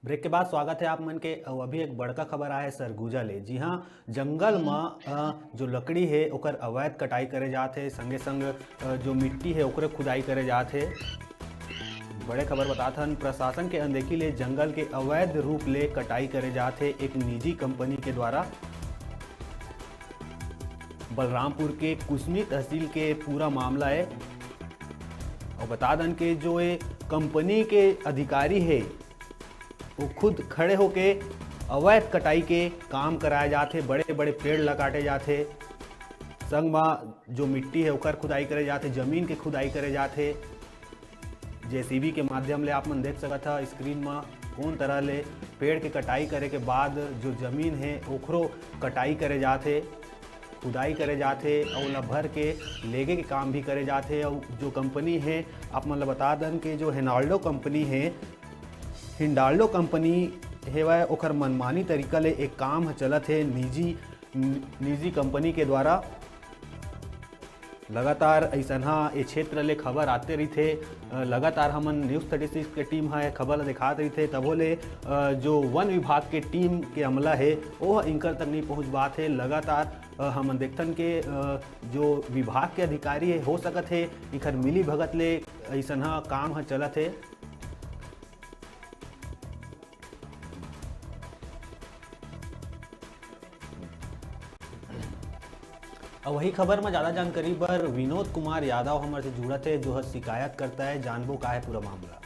Break के बाद स्वागत है आप मन के। अभी एक बड़का खबर आया है सरगुजा ले। जी हाँ, जंगल में जो लकड़ी है ओकर अवैध कटाई करे जाते, संगे संग जो मिट्टी है ओकरे खुदाई करे जाते। बड़े खबर बताथन प्रशासन के अनदेखी ले जंगल के अवैध रूप ले कटाई करे जाते एक निजी कंपनी के द्वारा। बलरामपुर के कुसमी तहसील के पूरा मामला है और बता दन के जो ये कंपनी के अधिकारी है वो खुद खड़े होके अवैध कटाई के काम कराए जाते, बड़े बड़े पेड़ ल काटे जाते, संग में जो मिट्टी है ओकर खुदाई करे जाते, जमीन के खुदाई करे जाते। जेसीबी के माध्यम ले आप मन देख सकत ह स्क्रीन में कौन तरह ले पेड़ के कटाई करे के बाद जो जमीन है ओकरो कटाई करे जाते, खुदाई करे जाते और ओला भर के लेगे के काम भी करे जाते। और जो कंपनी है आप मन ला बता दन के जो हिंडाल्डो कंपनी है वह ओकर मनमानी तरीका ले एक काम चलत है निजी कंपनी के द्वारा। लगातार ऐसा ये क्षेत्र ले खबर आते रही थे, लगातार हमन न्यूज़ 36 के टीम है खबर दिखाते रही थे, तबो ले जो वन विभाग के टीम के अमला है वो इंकर तक नहीं पहुँच बात है। लगातार हम देखतन के जो विभाग के अधिकारी है हो सकत है इखर मिली भगत ले ऐसा काम चलत है। और वही खबर में ज़्यादा जानकारी पर विनोद कुमार यादव हमारे से जुड़त है जो शिकायत करता है, जानबो का है पूरा मामला।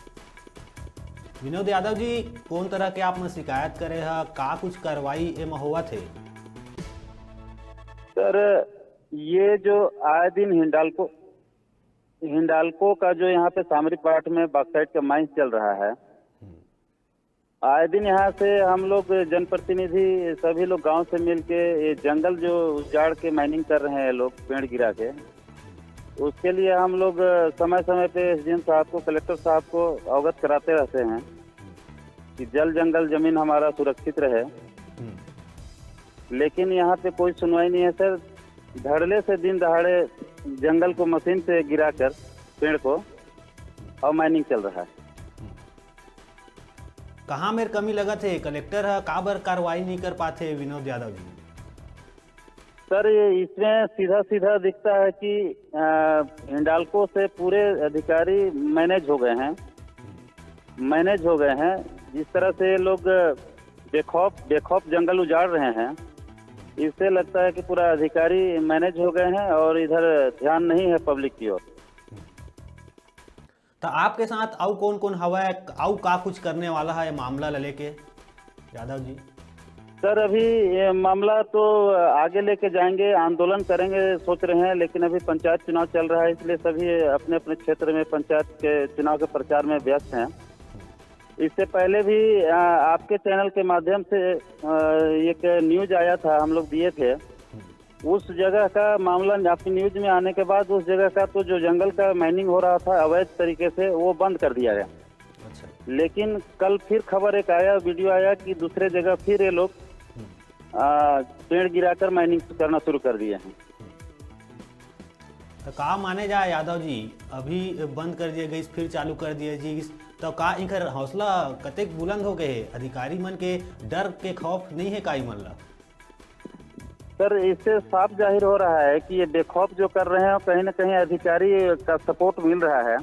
विनोद यादव जी, कौन तरह के आप में शिकायत करे है, का कुछ कार्रवाई एम हुआ थे? सर ये जो आए दिन हिंडाल्को का जो यहाँ पे सामरी पार्ट में बॉक्साइट का माइंस चल रहा है, आए दिन यहाँ से हम लोग जनप्रतिनिधि सभी लोग गांव से मिलके ये जंगल जो उजाड़ के माइनिंग कर रहे हैं लोग पेड़ गिरा के, उसके लिए हम लोग समय समय पे एसडीएम साहब को, कलेक्टर साहब को अवगत कराते रहते हैं कि जल जंगल जमीन हमारा सुरक्षित रहे। लेकिन यहाँ पे कोई सुनवाई नहीं है सर। धड़ल्ले से दिन दहाड़े जंगल को मशीन से गिरा कर पेड़ को और माइनिंग चल रहा है। कहाँ मेरे कमी लगत है? कलेक्टर है काबर कार्रवाई नहीं कर पाते विनोद यादव जी? सर ये इसमें सीधा सीधा दिखता है कि हिंडाल्को से पूरे अधिकारी मैनेज हो गए हैं। जिस तरह से लोग बेखौफ जंगल उजाड़ रहे हैं, इससे लगता है कि पूरा अधिकारी मैनेज हो गए हैं और इधर ध्यान नहीं है पब्लिक की ओर। तो आपके साथ आउ कौन कौन हवा है, आउ का कुछ करने वाला है मामला लेके यादव जी? सर अभी ये मामला तो आगे लेके जाएंगे, आंदोलन करेंगे सोच रहे हैं, लेकिन अभी पंचायत चुनाव चल रहा है इसलिए सभी अपने अपने क्षेत्र में पंचायत के चुनाव के प्रचार में व्यस्त हैं। इससे पहले भी आपके चैनल के माध्यम से एक न्यूज आया था, हम लोग दिए थे। उस जगह का मामला आपकी न्यूज में आने के बाद उस जगह का तो जो जंगल का माइनिंग हो रहा था अवैध तरीके से, वो बंद कर दिया गया। अच्छा। लेकिन कल फिर खबर एक आया, वीडियो आया कि दूसरे जगह फिर ये लोग पेड़ गिराकर माइनिंग करना शुरू कर दिए हैं। तो का माने जाए यादव जी, अभी बंद कर दिए गई फिर चालू कर दिए जी, तो का इनकर हौसला कतेक बुलंद हो गए? अधिकारी मन के डर के खौफ नहीं है काई मन ला? सर इससे साफ जाहिर हो रहा है कि ये बेखौफ जो कर रहे हैं कहीं न कहीं अधिकारी का सपोर्ट मिल रहा है,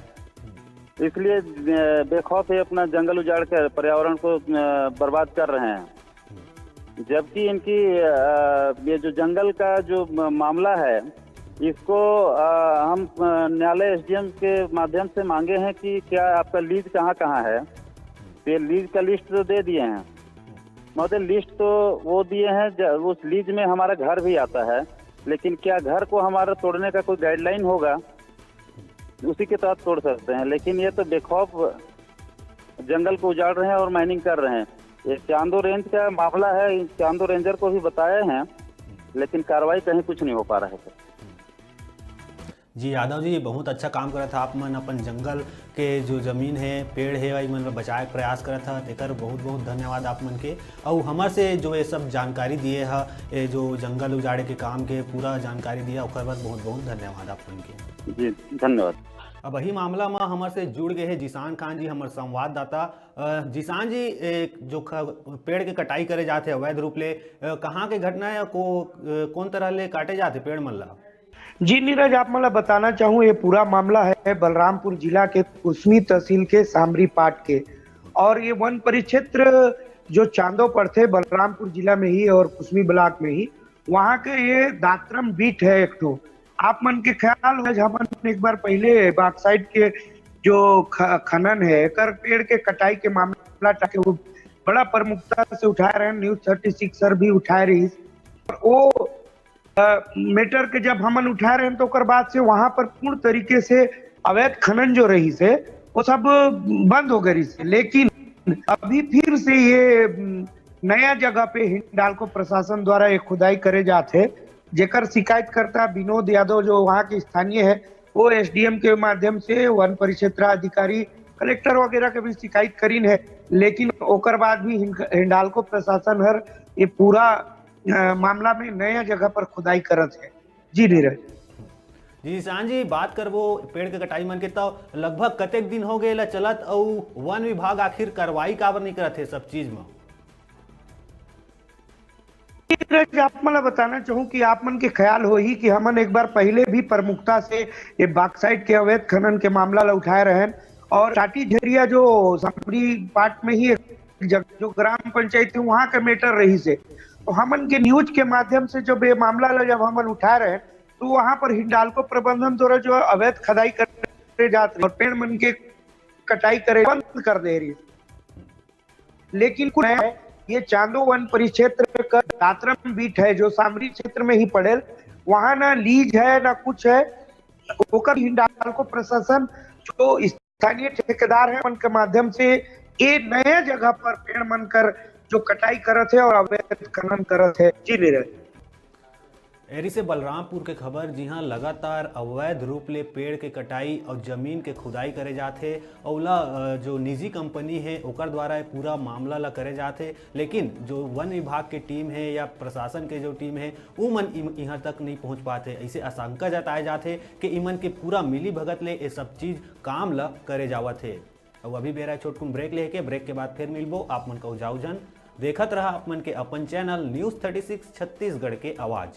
इसलिए बेखौफ है अपना जंगल उजाड़ कर पर्यावरण को बर्बाद कर रहे हैं। जबकि इनकी ये जो जंगल का जो मामला है इसको हम न्यायालय एसडीएम के माध्यम से मांगे हैं कि क्या आपका लीज कहाँ कहाँ है। ये लीज का लिस्ट तो दे दिए हैं महोदय, लिस्ट तो वो दिए हैं, उस लीज में हमारा घर भी आता है, लेकिन क्या घर को हमारा तोड़ने का कोई गाइडलाइन होगा? उसी के तहत तोड़ सकते हैं, लेकिन ये तो बेखौफ जंगल को उजाड़ रहे हैं और माइनिंग कर रहे हैं। ये चांदो रेंज का मामला है, चांदो रेंजर को भी बताए हैं, लेकिन कार्रवाई कहीं कुछ नहीं हो पा रहा है। जी यादव जी, बहुत अच्छा काम करा था आप मन, अपन जंगल के जो जमीन है पेड़ है वही मन बचाए प्रयास करा था, तेकर बहुत बहुत धन्यवाद आप मन के। और हमार से जो ये सब जानकारी दिए है, ये जो जंगल उजाड़े के काम के पूरा जानकारी दिया, ओकर बाद बहुत बहुत धन्यवाद आप मन के। जी धन्यवाद। अब वही मामला में हमारे से जुड़ गए हैं जिसान खान जी, हमारे संवाददाता। जिसान जी, पेड़ के कटाई करे जाते अवैध रूप ले, कहाँ के घटना है को कौन तरह ले काटे जाते पेड़ मल्ला? जी नीरज, आप मला बताना चाहूँ, ये पूरा मामला है बलरामपुर जिला के कुसमी तहसील के सामरी पाट के। और ये वन परिक्षेत्र जो चांदो पर थे, बलरामपुर जिला में ही और कुसमी ब्लॉक में ही, वहाँ के ये दात्रम बीट है एक तो। आप मन के ख्याल है, हमन एक बार पहले बाक्साइड के जो खनन है कर पेड़ के कटाई के मामला टाके वो बड़ा प्रमुखता से उठा रहे हैं, न्यूज 36 सर भी उठा रही। वो मेटर के जब हमन उठा रहे हैं तो कर बाद से वहां पर पूर्ण तरीके से अवैध खनन जो रही से वो सब बंद हो गई से। लेकिन अभी फिर से ये नया जगह पे हिंडाल्को प्रशासन द्वारा एक खुदाई करे जाते, जेकर शिकायत करता विनोद यादव जो वहाँ के स्थानीय है, वो एसडीएम के माध्यम से वन परिक्षेत्र अधिकारी कलेक्टर वगैरह के भी शिकायत करीन है। लेकिन ओकर बाद भी हिंडाल्को प्रशासन हर ये पूरा मामला में नया जगह पर खुदाई करत है। जी नीरज जी किसान जी, बात करबो पेड़ के कटाई मन के तो लगभग कतेक दिन हो गए चलत, और वन विभाग आखिर कार्रवाई काबर नहीं करत है सब चीज में? आप मला बताना चाहूँ कि आप मन के ख्याल हो ही कि हमन एक बार पहले भी प्रमुखता से ये बाक्साइड के अवैध खनन के मामला ला उठाए रहे, और टाटी झरिया जो सामरी पाट में ही जो ग्राम पंचायत है वहाँ का मेटर रही से, तो हमन के न्यूज के माध्यम से जब ये मामला ला जब हमन उठा रहे तो वहाँ पर हिंडाल्को प्रबंधन द्वारा जो अवैध खदाई करे जाते और पेड़ मन के कटाई करे बंद कर दे रही। लेकिन कुछ है, ये चांदो वन परिक्षेत्र का दात्रम बीट है जो सामरी क्षेत्र में ही पड़े, वहां ना लीज है ना कुछ है। ओकर हिंडाल्को प्रशासन जो स्थानीय ठेकेदार है उनके माध्यम से ये नया जगह पर पेड़ मन कर जो कटाई करत है और अवैध खनन करत है। जी नीरज, एरी से बलरामपुर के खबर, जी हाँ, लगातार अवैध रूप ले पेड़ के कटाई और जमीन के खुदाई करे जाते, औला जो निजी कंपनी है ओकर द्वारा पूरा मामला ला करे जाते। लेकिन जो वन विभाग के टीम है या प्रशासन के जो टीम है वो मन यहाँ तक नहीं पहुँच पाते। ऐसे आशंका जताए जाते कि इमन के पूरा मिली भगत ले ये सब चीज काम ला करे जावत है। और अभी बेरा छोटकुन ब्रेक लेके, ब्रेक के बाद फिर मिलबो। आप मन को जाऊ जन देखत रहा आप मन के अपन चैनल न्यूज 36 छत्तीसगढ़ के आवाज।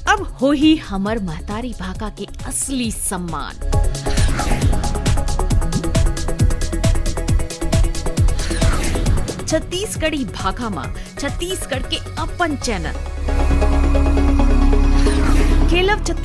अब हो ही हमर महतारी भाका के असली सम्मान। छत्तीसगढ़ी भाका में छत्तीसगढ़ के अपन चैनल खेलब